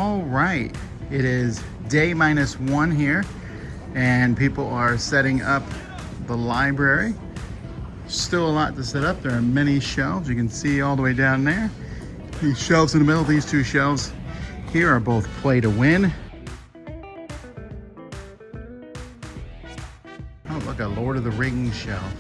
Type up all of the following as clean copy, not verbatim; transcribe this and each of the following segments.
All right, it is day -1 here, and people are setting up the library. Still a lot to set up. There are many shelves. You can see all the way down there. These shelves in the middle, these two shelves here are both play to win. Oh, look, a Lord of the Rings shelf.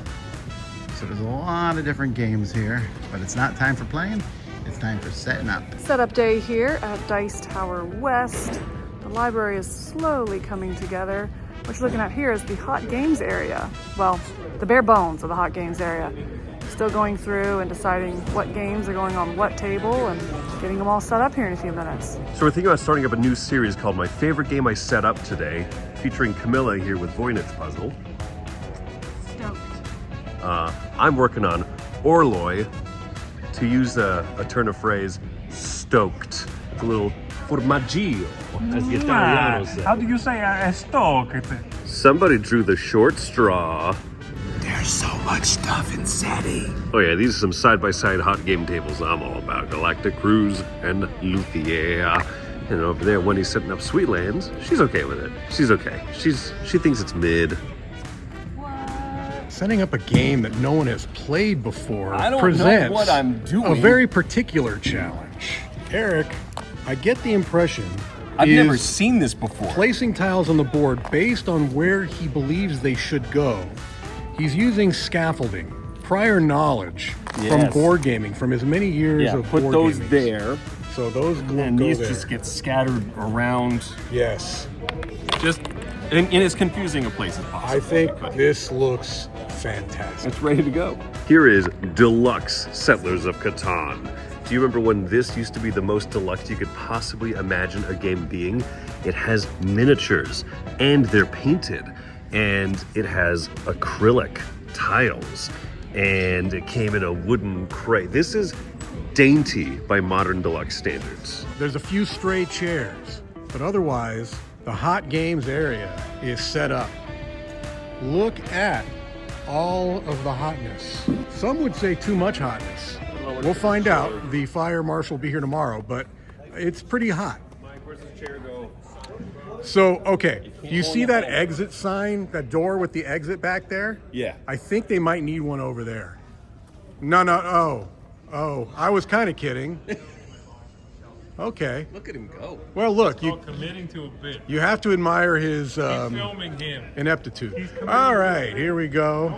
So there's a lot of different games here, but it's not time for playing. It's time for setting up. Setup day here at Dice Tower West. The library is slowly coming together. What you're looking at here is the hot games area. Well, the bare bones of the hot games area. Still going through and deciding what games are going on what table and getting them all set up here in a few minutes. So we're thinking about starting up a new series called My Favorite Game I Set Up Today, featuring Camilla here with Voynich Puzzle. Stoked. I'm working on Orloi, to use a turn of phrase, stoked. It's a little formaggio, as the Italianos say. How do you say stoked? Somebody drew the short straw. There's so much stuff in SETI. Oh yeah, these are some side-by-side hot game tables I'm all about. Galactic Cruise and Luthier. And over there, Wendy's setting up Sweetlands. She's okay with it. She's okay. She thinks it's mid. Setting up a game that no one has played before I don't presents know what I'm doing. a very particular challenge. Eric, I get the impression I've is never seen this before. placing tiles on the board based on where he believes they should go. He's using scaffolding, prior knowledge from Yes. board gaming, from his many years Yeah, of put board those gaming. there, So those will and go these there. just get scattered around. Yes. Just in as confusing a place as possible. I think this looks fantastic. It's ready to go. Here is Deluxe Settlers of Catan. Do you remember when this used to be the most deluxe you could possibly imagine a game being? It has miniatures, and they're painted, and it has acrylic tiles, and it came in a wooden crate. This is dainty by modern deluxe standards. There's a few stray chairs, but otherwise, the hot games area is set up. Look at all of the hotness. Some would say too much hotness. We'll find out. The fire marshal will be here tomorrow, but it's pretty hot. Mike, where's the chair go? So, okay, you see that exit sign, that door with the exit back there? Yeah. I think they might need one over there. Oh, I was kind of kidding. Okay. Look at him go. Well, look, Committing to a bit. you have to admire his Filming him. ineptitude. All right, here we go.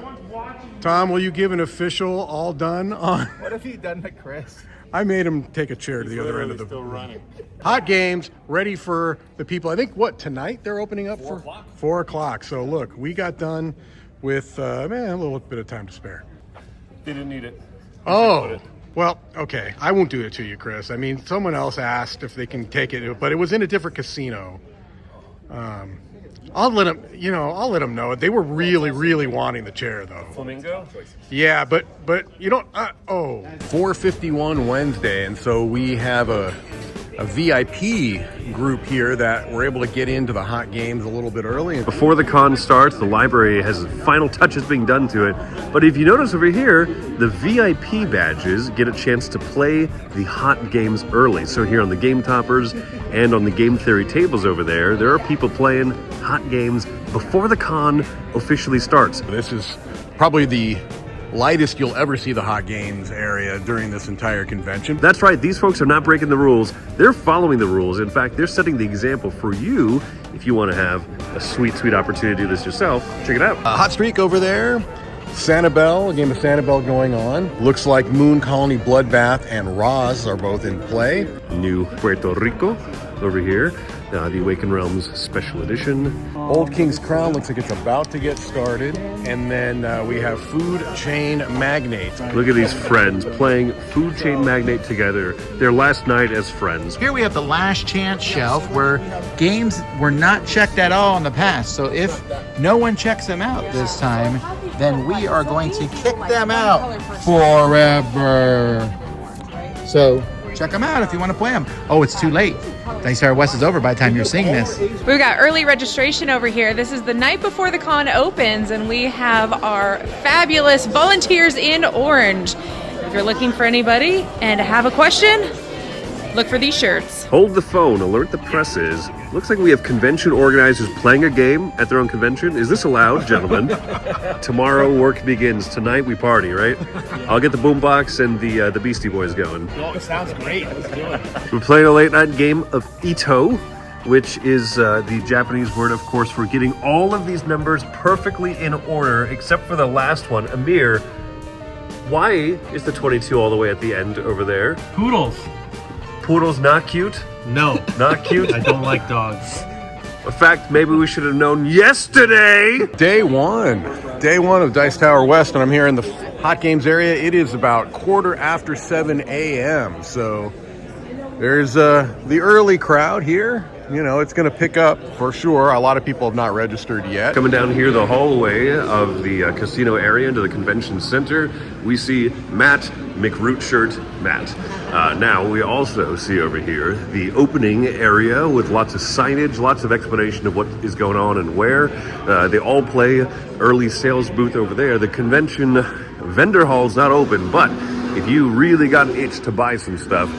Tom, will you give an official all done on? What have you done to Chris? I made him take a chair to the other end of the Still running. hot games, ready for the people. I think tonight they're opening up for 4 o'clock. So look, we got done with a little bit of time to spare. They didn't need it. Oh, well, okay. I won't do it to you, Chris. I mean, someone else asked if they can take it, but it was in a different casino. I'll let them know. They were really, really wanting the chair, though. Flamingo? Yeah, but you don't. 4:51 Wednesday, and so we have a VIP group here that we're able to get into the hot games a little bit early. Before the con starts, the library has final touches being done to it. But if you notice over here, the VIP badges get a chance to play the hot games early. So here on the Game Toppers and on the Game Theory tables over there are people playing hot games before the con officially starts. This is probably the lightest you'll ever see the hot games area during this entire convention. That's right, these folks are not breaking the rules. They're following the rules. In fact, they're setting the example for you if you want to have a sweet, sweet opportunity to do this yourself. Check it out. Hot streak over there. Sanibel, a game of Sanibel going on. Looks like Moon Colony Bloodbath and Roz are both in play. New Puerto Rico over here. The Awakened Realms Special Edition. Old King's Crown looks like it's about to get started. And then we have Food Chain Magnate. Look at these friends playing Food Chain Magnate together. Their last night as friends. Here we have the last chance shelf where games were not checked at all in the past. So if no one checks them out this time, then we are going to kick them out forever. So check them out if you want to play them. Oh, it's too late. Dice Tower West is over by the time you're seeing this. We've got early registration over here. This is the night before the con opens, and we have our fabulous volunteers in orange. If you're looking for anybody and have a question, Look for these shirts. Hold the phone, alert the presses. Looks like we have convention organizers playing a game at their own convention. Is this allowed, gentlemen? Tomorrow work begins. Tonight we party, right? I'll get the boombox and the Beastie Boys going. Oh, it sounds great. Let's do it. We're playing a late night game of Ito, which is the Japanese word, of course, for getting all of these numbers perfectly in order, except for the last one. Amir, why is the 22 all the way at the end over there? Poodles. Poodle's not cute? No. Not cute? I don't like dogs. A fact maybe we should have known yesterday. Day one of Dice Tower West, and I'm here in the Hot Games area. It is about 7:15 a.m. So there's the early crowd here. You know, it's going to pick up for sure. A lot of people have not registered yet. Coming down here the hallway of the casino area into the convention center, we see Matt McRoot Matt. Now we also see over here the opening area with lots of signage, lots of explanation of what is going on and where. They all play early sales booth over there. The convention vendor hall's not open, but if you really got an itch to buy some stuff,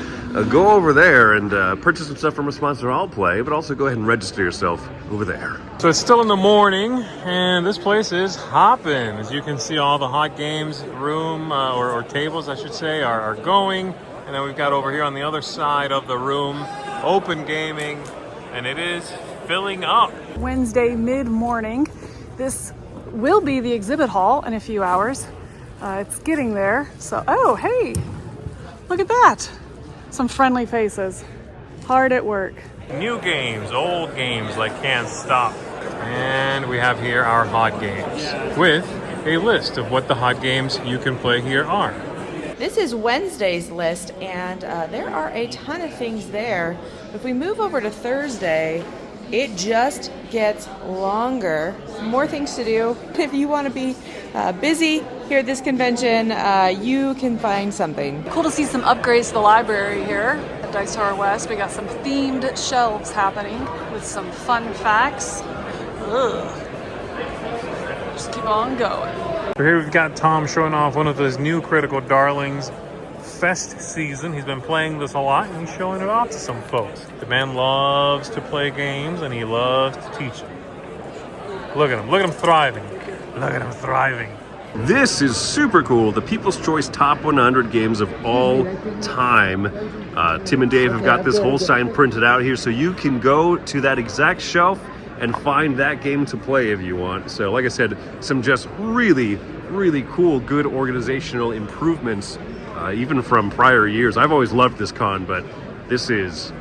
go over there and purchase some stuff from a sponsor I'll play, but also go ahead and register yourself over there. So it's still in the morning, and this place is hopping. As you can see, all the Hot Games room, or tables, I should say, are going. And then we've got over here on the other side of the room, open gaming, and it is filling up. Wednesday mid-morning. This will be the exhibit hall in a few hours. It's getting there. So, oh, hey, look at that. Some friendly faces, hard at work. New games, old games like Can't Stop. And we have here our Hot Games with a list of what the Hot Games you can play here are. This is Wednesday's list, and there are a ton of things there. If we move over to Thursday, it just gets longer. More things to do. If you want to be busy here at this convention, you can find something. Cool to see some upgrades to the library here at Dice Tower West. We got some themed shelves happening with some fun facts. Ugh. Just keep on going. So here we've got Tom showing off one of his new Critical Darlings Fest season. He's been playing this a lot, and he's showing it off to some folks. The man loves to play games, and he loves to teach them. Look at him thriving. Look at him thriving. This is super cool. The People's Choice Top 100 games of all time. Tim and Dave have got this whole sign printed out here, so you can go to that exact shelf and find that game to play if you want. So like I said, some just really, really cool, good organizational improvements, even from prior years. I've always loved this con, but this is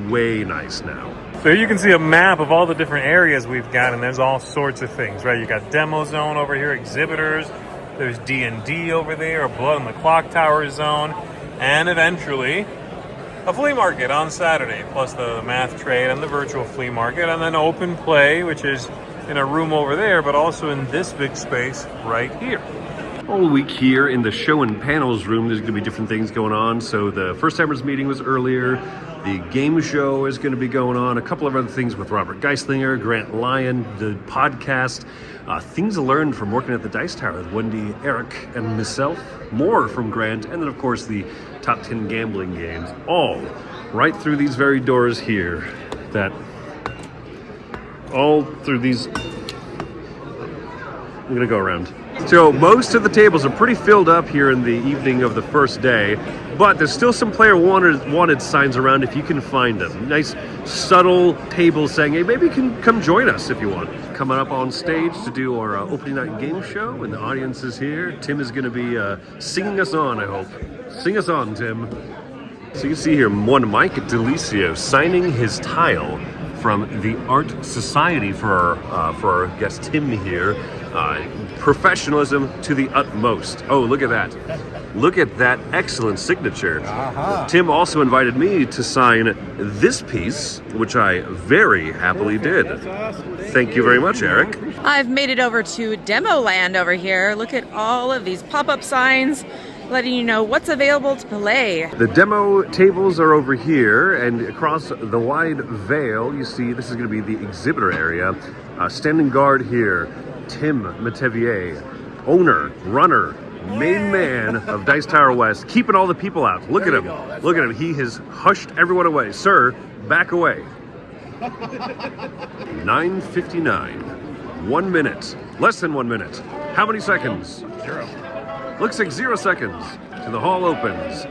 way nice now. So you can see a map of all the different areas we've got, and there's all sorts of things, right? You got Demo Zone over here, Exhibitors, there's D&D over there, a Blood in the Clocktower zone, and eventually a flea market on Saturday, plus the math trade and the virtual flea market, and then open play, which is in a room over there, but also in this big space right here. All week here in the show and panels room, there's going to be different things going on. So the First Timers meeting was earlier. The game show is going to be going on. A couple of other things with Robert Geislinger, Grant Lyon, the podcast. Things I learned from working at the Dice Tower with Wendy, Eric, and myself. More from Grant. And then, of course, the top 10 gambling games. All right through these very doors here. All through these... I'm going to go around. So most of the tables are pretty filled up here in the evening of the first day, but there's still some player wanted signs around if you can find them. Nice subtle tables saying, hey, maybe you can come join us if you want. Coming up on stage to do our opening night game show, and the audience is here. Tim is going to be singing us on, I hope. Sing us on, Tim. So you can see here one Mike Delicio signing his tile from the Art Society for our guest Tim here. Professionalism to the utmost. Oh, look at that. Look at that excellent signature. Tim also invited me to sign this piece, which I very happily did. Thank you very much, Eric. I've made it over to Demo Land over here. Look at all of these pop-up signs letting you know what's available to play. The demo tables are over here, and across the wide veil, you see this is going to be the exhibitor area. Standing guard here, Tim Matevier, owner, runner, main man of Dice Tower West, keeping all the people out. Look at him. Look at him. He has hushed everyone away. Sir, back away. 9:59. 1 minute. Less than 1 minute. How many seconds? 0. Looks like 0 seconds. And the hall opens.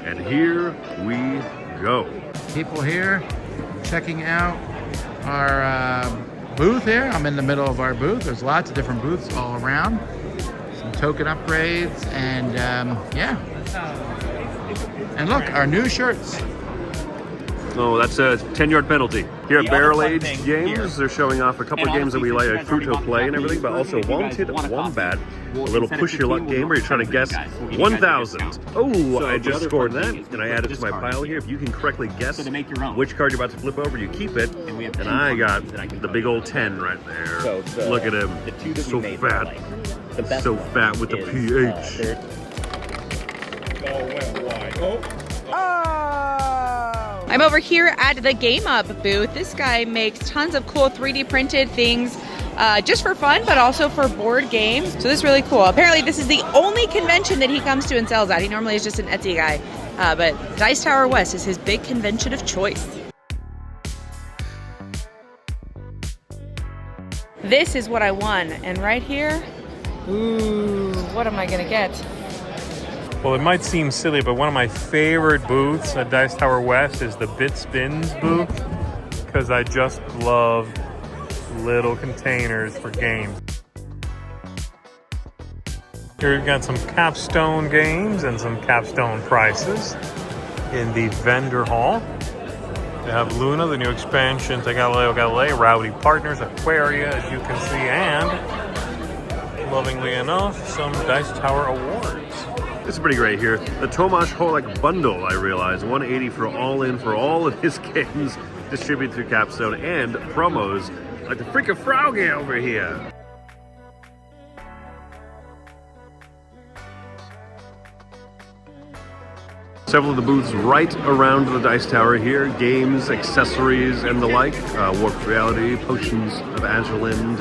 And here we go. People here checking out our booth here. I'm in the middle of our booth. There's lots of different booths all around. Some token upgrades and yeah. And look, our new shirts. Oh, that's a 10-yard penalty. Here at The Barrel other fun Age thing Games, here, they're showing off a couple of and games that we honestly, like since you guys Fruto already Play and bought everything, but copies, also if you guys Wanted want a Wombat, copy, a we'll little send it push to your luck you, game where you're trying to guess we'll give you guys a 1,000. discount. Oh, So I the just other scored fun that, thing is and I with added the it to my discard pile here. If you can correctly guess So to make your own. which card you're about to flip over, you keep it. And we have And 10 I got cards that I can the tell big you. old 10 right there. So Look at him. The two that So we made that I fat. like. The best So one fat with the is, PH. they're- I'm over here at the Game Up booth. This guy makes tons of cool 3D printed things just for fun, but also for board games. So this is really cool. Apparently this is the only convention that he comes to and sells at. He normally is just an Etsy guy, but Dice Tower West is his big convention of choice. This is what I won, and right here, ooh, what am I gonna get? Well, it might seem silly, but one of my favorite booths at Dice Tower West is the Bit Spins booth, because I just love little containers for games. Here we've got some capstone games and some capstone prices in the vendor hall. They have Luna, the new expansion to Galileo, Rowdy Partners, Aquaria, as you can see, and lovingly enough, some Dice Tower awards. This is pretty great here. The Tomasz Holek bundle, I realize, $180 for all in for all of his games distributed through Capstone, and promos like the freaking Frauge over here. Several of the booths right around the Dice Tower here, games, accessories, and the like. Warped Reality, Potions of Agilend,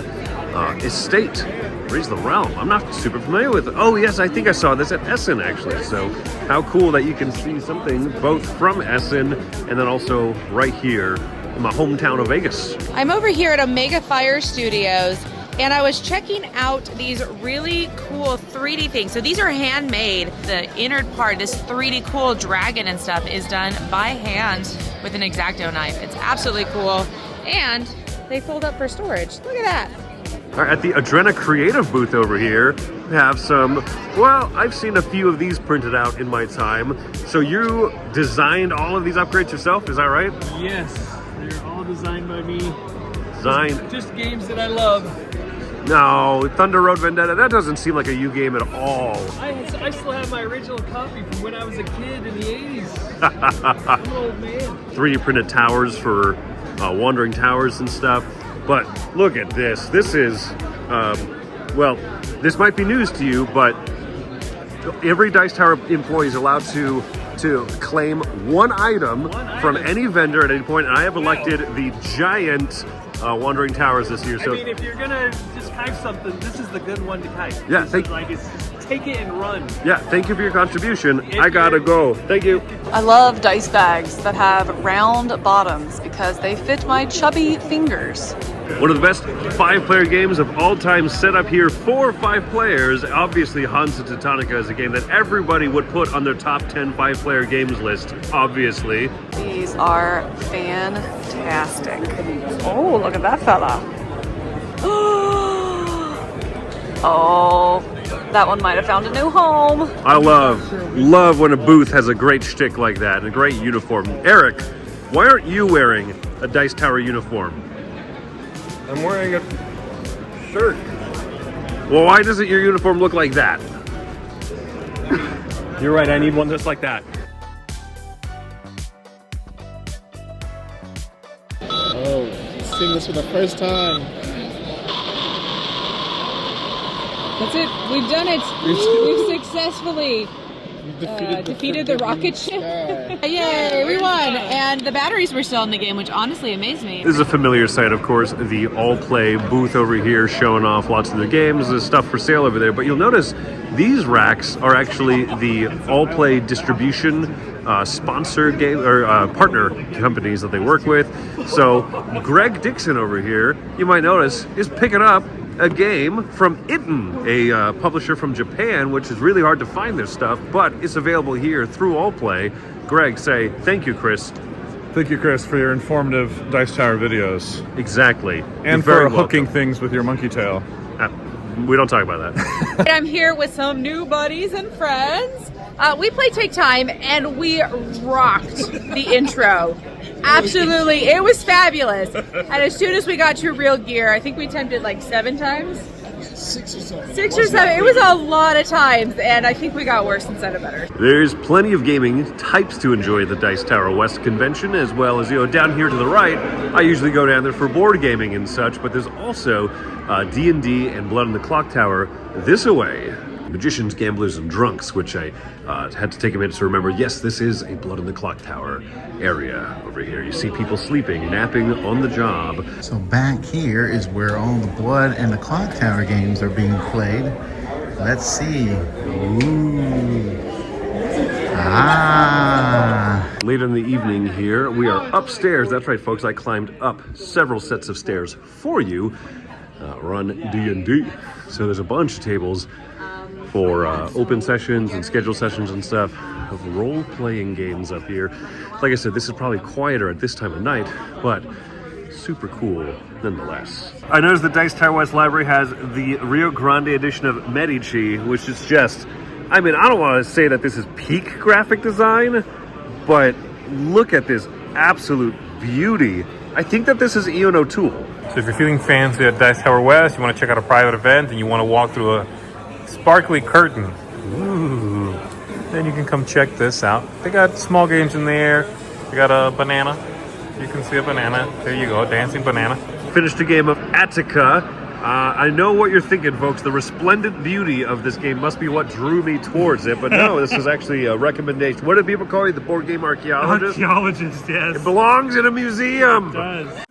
Estate, Raise the Realm. I'm not super familiar with it. Oh yes, I think I saw this at Essen actually. So how cool that you can see something both from Essen and then also right here in my hometown of Vegas. I'm over here at Omega Fire Studios, and I was checking out these really cool 3D things. So these are handmade. The inner part, this 3D cool dragon and stuff, is done by hand with an X-Acto knife. It's absolutely cool, and they fold up for storage. Look at that. All right, at the Adrena Creative booth over here, we have some, well, I've seen a few of these printed out in my time. So you designed all of these upgrades yourself, is that right? Yes, they're all designed by me. Designed. Just games that I love. No, Thunder Road Vendetta, that doesn't seem like a you game at all. I still have my original copy from when I was a kid in the 80s. I'm an old man. 3D printed towers for Wandering Towers and stuff. But look at this. This is, well, this might be news to you, but every Dice Tower employee is allowed to claim one item from any vendor at any point, and I have elected the giant Wandering Towers this year. So I mean, if you're gonna just kite something, this is the good one to kite. Yeah, it's just take it and run. yeah, thank you for your contribution. I gotta go. Thank you. I love dice bags that have round bottoms because they fit my chubby fingers. One of the best 5-player games of all time set up here for 5 players. Obviously, Hansa Teutonica is a game that everybody would put on their top 10 5-player games list, obviously. These are fantastic. Oh, look at that fella. Oh, that one might have found a new home. I love when a booth has a great shtick like that and a great uniform. Eric, why aren't you wearing a Dice Tower uniform? I'm wearing a shirt. Well, why doesn't your uniform look like that? You're right, I need one just like that. Oh, seeing this for the first time. That's it. We've done it. We've successfully Defeated the rocket ship. Yay, we won! And the batteries were still in the game, which honestly amazed me. This is a familiar sight, of course, the All Play booth over here showing off lots of their games. There's stuff for sale over there, but you'll notice these racks are actually the All Play distribution sponsor game or partner companies that they work with. So Greg Dixon over here, you might notice, is picking up a game from Itten, a publisher from Japan, which is really hard to find this stuff, but it's available here through All Play. Greg, say thank you, Chris. Thank you, Chris, for your informative Dice Tower videos. Exactly. And for hooking things with your monkey tail. We don't talk about that. I'm here with some new buddies and friends. We played Take Time and we rocked the intro. Absolutely, it was fabulous. And as soon as we got to real gear, I think we attempted like 7 times. 6 or 7. 6 or 7. It was a lot of times, and I think we got worse instead of better. There's plenty of gaming types to enjoy at the Dice Tower West convention, as well as, down here to the right, I usually go down there for board gaming and such, but there's also D&D and Blood on the Clocktower this away. Magicians, Gamblers, and Drunks, which I had to take a minute to remember. Yes, this is a Blood on the Clocktower area over here. You see people sleeping, napping on the job. So back here is where all the Blood and the Clocktower games are being played. Let's see. Ooh. Ah. Later in the evening here, we are upstairs. That's right, folks. I climbed up several sets of stairs for you. Run D&D. So there's a bunch of tables for open sessions and scheduled sessions and stuff of role-playing games up here. Like I said, this is probably quieter at this time of night, but super cool nonetheless. I noticed the Dice Tower West Library has the Rio Grande edition of Medici, which is just, I don't want to say that this is peak graphic design, but look at this absolute beauty. I think that this is Ian O'Toole. So if you're feeling fancy at Dice Tower West, you want to check out a private event, and you want to walk through a sparkly curtain, ooh, then you can come check this out. They got small games in there. They got a banana. You can see a banana. There you go, dancing banana. Finished a game of Attica. I know what you're thinking, folks. The resplendent beauty of this game must be what drew me towards it, but no, this is actually a recommendation. What do people call you? The board game archaeologist? Archaeologist, yes. It belongs in a museum. It does.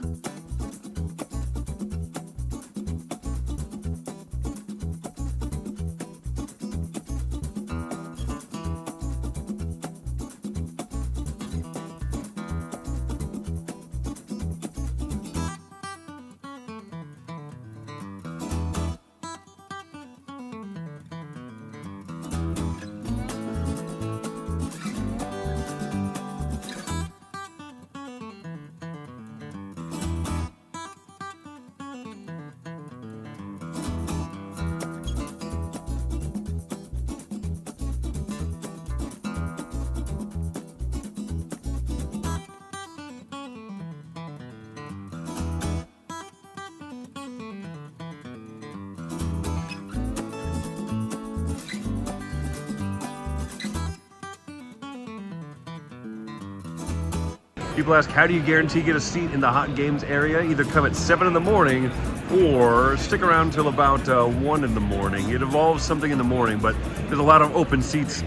People ask, how do you guarantee you get a seat in the hot games area? Either come at 7 in the morning or stick around till about 1 in the morning. It involves something in the morning, but there's a lot of open seats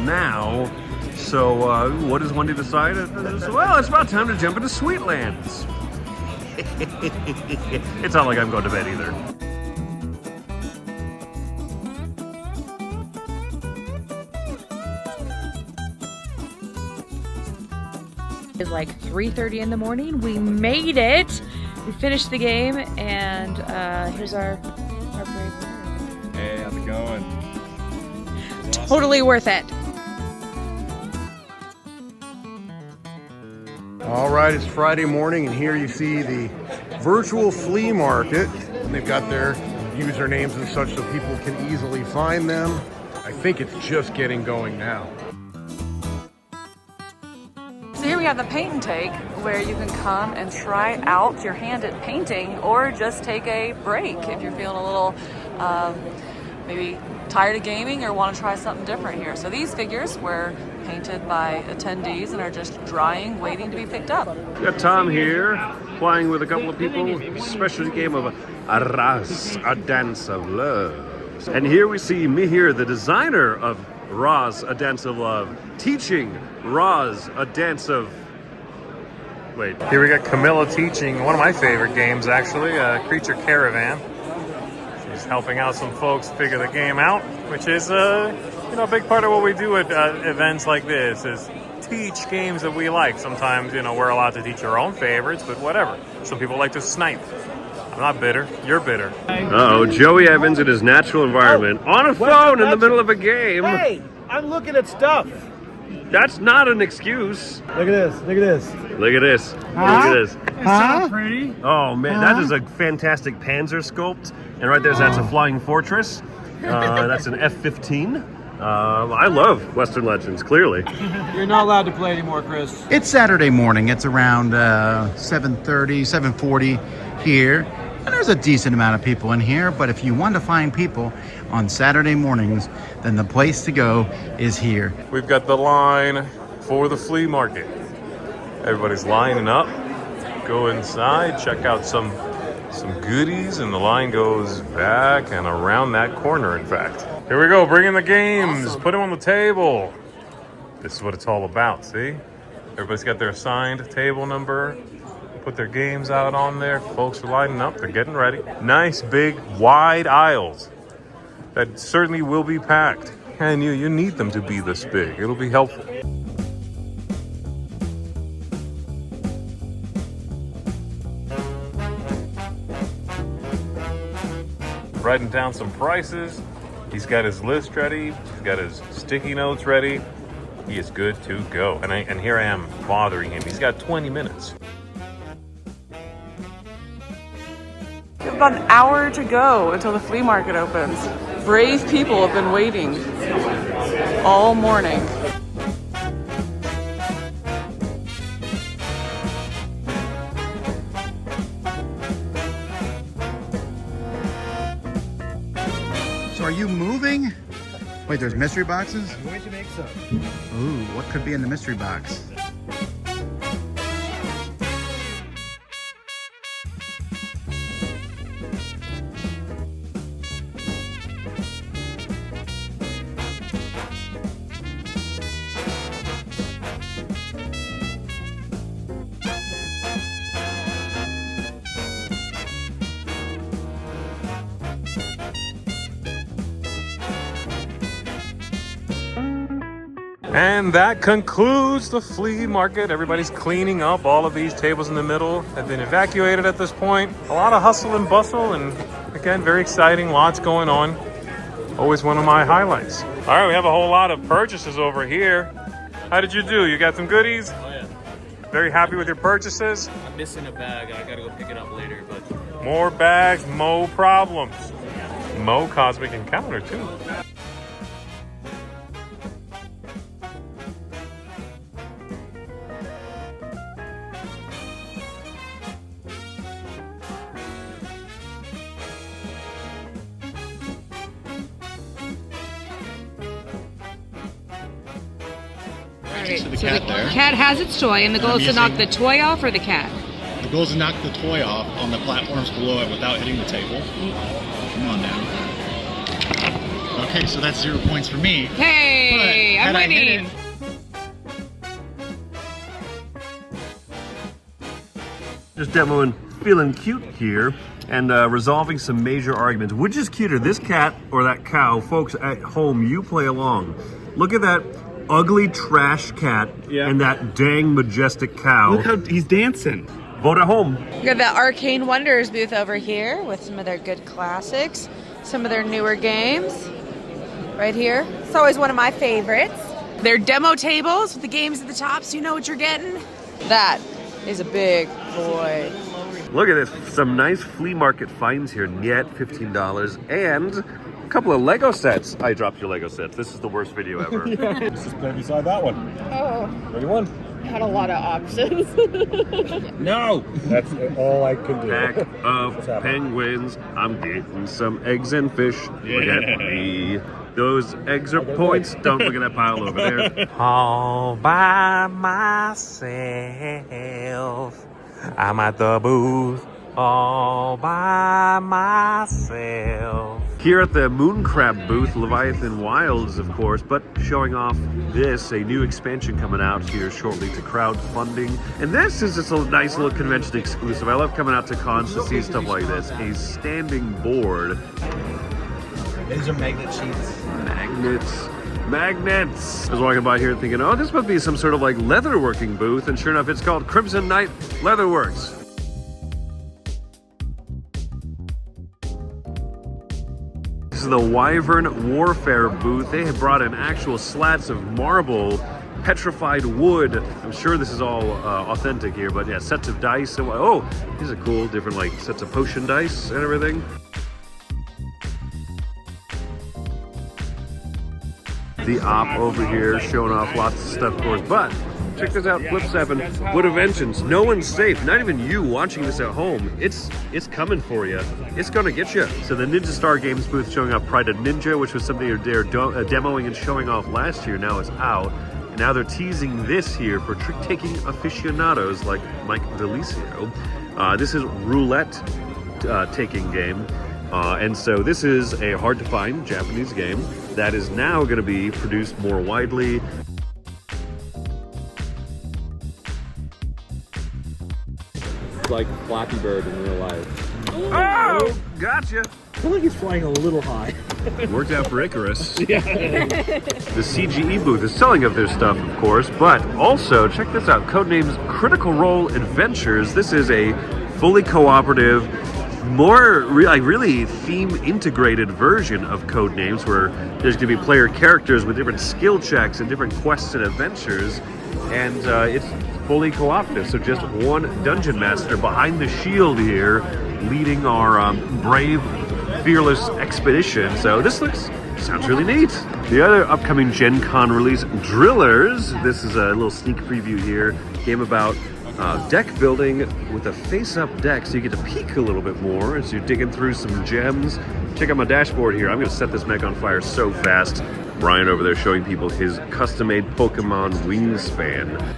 now. So what does one decide? Well, it's about time to jump into Sweetlands. It's not like I'm going to bed either. It's like 3:30 in the morning. We made it. We finished the game, and here's our brave winner. Hey, how's it going? Totally worth it. All right, it's Friday morning, and here you see the virtual flea market. And they've got their usernames and such so people can easily find them. I think it's just getting going now. So here we have the paint and take, where you can come and try out your hand at painting, or just take a break if you're feeling a little maybe tired of gaming or want to try something different here. So these figures were painted by attendees and are just drying, waiting to be picked up. Got Tom here, playing with a couple of people, specialty game of Arras, a Dance of Love. And here we see Mihir, the designer of Roz, A Dance of Love. Teaching Roz, A Dance of... Wait. Here we got Camilla teaching one of my favorite games, actually, Creature Caravan. She's helping out some folks figure the game out, which is a big part of what we do at events like this is teach games that we like. Sometimes, we're allowed to teach our own favorites, but whatever. Some people like to snipe. I'm not bitter. You're bitter. Uh-oh, Joey Evans in his natural environment on a phone in the middle of a game. Hey, I'm looking at stuff. That's not an excuse. Look at this. Look at this. Look at this. Huh? Look at this. It's so pretty. Oh, man, that is a fantastic Panzer sculpt. And right there's that's a flying fortress. That's an F-15. I love Western Legends, clearly. You're not allowed to play anymore, Chris. It's Saturday morning. It's around 7:30, 7:40 here. And there's a decent amount of people in here. But if you want to find people on Saturday mornings, then the place to go is here. We've got the line for the flea market. Everybody's lining up. Go inside, check out some goodies, and the line goes back and around that corner, in fact. Here we go, bring in the games, awesome. Put them on the table. This is what it's all about, see? Everybody's got their assigned table number, put their games out on there. Folks are lining up, they're getting ready. Nice, big, wide aisles that certainly will be packed. And you need them to be this big. It'll be helpful. Writing down some prices. He's got his list ready. He's got his sticky notes ready. He is good to go. And here I am bothering him. He's got 20 minutes. We have about an hour to go until the flea market opens. Brave people have been waiting all morning. So are you moving? Wait, there's mystery boxes? I'm going to make some. Ooh, what could be in the mystery box? And that concludes the flea market. Everybody's cleaning up. All of these tables in the middle have been evacuated at this point. A lot of hustle and bustle, and again, very exciting, lots going on. Always one of my highlights. All right, we have a whole lot of purchases over here. How did you do? You got some goodies? Oh yeah. Very happy with your purchases? I'm missing a bag. I gotta go pick it up later, but... More bags, mo problems. Mo Cosmic Encounter, too. So the cat has its toy, and the goal is to knock the toy off or the cat? The goal is to knock the toy off on the platforms below it without hitting the table. Come on now. Okay, so that's 0 points for me. Hey, I'm winning. Just demoing Feeling Cute here and resolving some major arguments. Which is cuter, this cat or that cow? Folks at home, you play along. Look at that ugly trash cat and that dang majestic cow. Look how he's dancing. Vote at home. We got the Arcane Wonders booth over here with some of their good classics, some of their newer games. Right here. It's always one of my favorites. Their demo tables with the games at the top, so you know what you're getting. That is a big boy. Look at this. Some nice flea market finds here. Niet, $15. And a couple of Lego sets. I dropped your Lego sets. This is the worst video ever. Let's just play beside that one. Oh. 31. Had a lot of options. No! That's all I can do. Pack of penguins. I'm getting some eggs and fish. Look at me. Those eggs are points. Don't look at that pile over there. All by myself. I'm at the booth all by myself. Here at the Moon Crab booth, Leviathan Wilds, of course, but showing off this, a new expansion coming out here shortly to crowdfunding. And this is just a nice little convention exclusive. I love coming out to cons to see stuff like this. A standing board. These are magnet sheets. Magnets! I was walking by here thinking, oh, this must be some sort of like leatherworking booth, and sure enough, it's called Crimson Knight Leatherworks. This is the Wyvern Warfare booth. They have brought in actual slats of marble, petrified wood. I'm sure this is all authentic here, but yeah, sets of dice. Oh, these are cool, different like sets of potion dice and everything. The op over here showing off lots of stuff, of course, but check this out, Flip 7, Wood Inventions. No one's safe, not even you watching this at home. It's coming for you. It's gonna get you. So the Ninja Star Games booth showing off Pride of Ninja, which was something they're demoing and showing off last year. Now it's out. And now they're teasing this here for trick-taking aficionados like Mike Delicio. This is roulette taking game. And so this is a hard-to-find Japanese game that is now going to be produced more widely. It's like Flappy Bird in real life. Oh, gotcha. I feel like he's flying a little high. Worked out for Icarus. Yeah. The CGE booth is selling of their stuff, of course, but also, check this out, codenames Critical Role Adventures. This is a fully cooperative, more really theme integrated version of Codenames, where there's going to be player characters with different skill checks and different quests and adventures, and it's fully cooperative. So just one dungeon master behind the shield here, leading our brave, fearless expedition. So this sounds really neat. The other upcoming Gen Con release, Drillers. This is a little sneak preview here. Game about deck building with a face-up deck, so you get to peek a little bit more as you're digging through some gems. Check out my dashboard here. I'm going to set this mech on fire so fast. Brian over there showing people his custom-made Pokemon wingspan.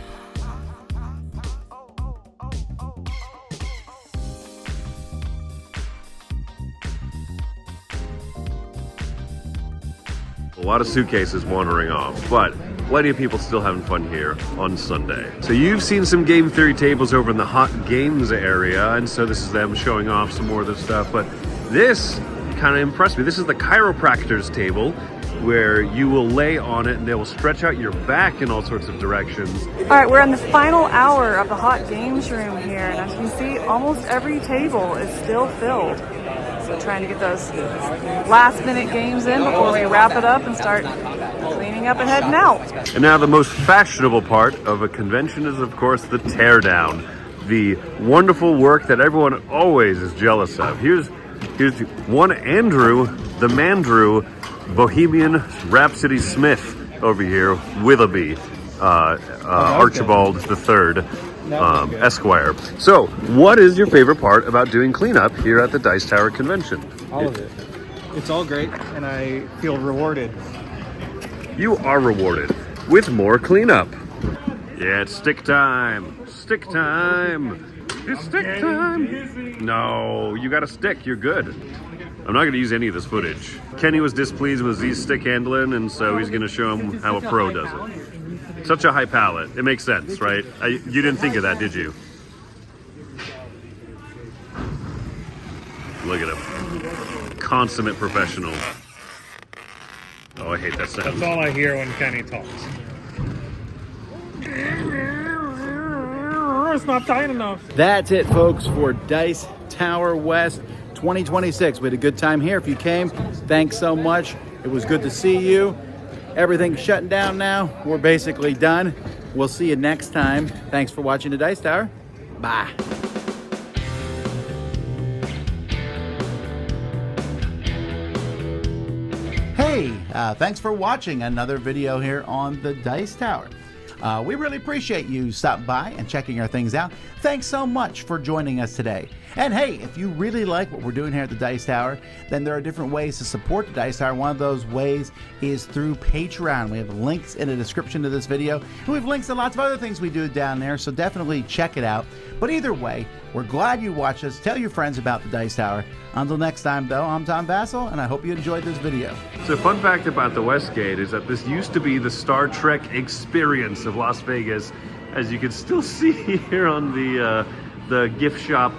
A lot of suitcases wandering off, but plenty of people still having fun here on Sunday. So you've seen some game theory tables over in the Hot Games area, and so this is them showing off some more of their stuff, but this kind of impressed me. This is the chiropractor's table, where you will lay on it and they will stretch out your back in all sorts of directions. All right, we're in the final hour of the Hot Games room here, and as you can see, almost every table is still filled. So trying to get those last minute games in before we wrap it up and start cleaning up and heading out. And now the most fashionable part of a convention is, of course, the teardown. The wonderful work that everyone always is jealous of. Here's one Andrew, the Mandrew, Bohemian Rhapsody Smith over here, Willoughby, Archibald III. Esquire. So, what is your favorite part about doing cleanup here at the Dice Tower Convention? All of it. It's all great, and I feel rewarded. You are rewarded with more cleanup. Yeah, it's stick time. Stick time. It's stick time. No, you got a stick. You're good. I'm not going to use any of this footage. Kenny was displeased with Z's stick handling, and so he's going to show him how a pro does it. Such a high palette. It makes sense, right? You didn't think of that, did you? Look at him. Consummate professional. Oh, I hate that sound. That's all I hear when Kenny talks. It's not tight enough. That's it, folks, for Dice Tower West 2026. We had a good time here. If you came, thanks so much. It was good to see you. Everything's shutting down now. We're basically done. We'll see you next time. Thanks for watching the Dice Tower. Bye. Hey, thanks for watching another video here on the Dice Tower. We really appreciate you stopping by and checking our things out. Thanks so much for joining us today. And hey, if you really like what we're doing here at the Dice Tower, then there are different ways to support the Dice Tower. One of those ways is through Patreon. We have links in the description to this video. And we have links to lots of other things we do down there, so definitely check it out. But either way, We're glad you watched us. Tell your friends about the Dice Tower. Until next time, though, I'm Tom Vassell, and I hope you enjoyed this video. So fun fact about the Westgate is that this used to be the Star Trek experience of Las Vegas, as you can still see here on the gift shop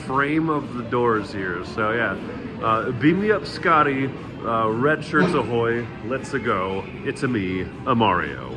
frame of the doors here. So yeah, beam me up, Scotty. Red shirts ahoy. Let's-a go. It's a me, a Mario.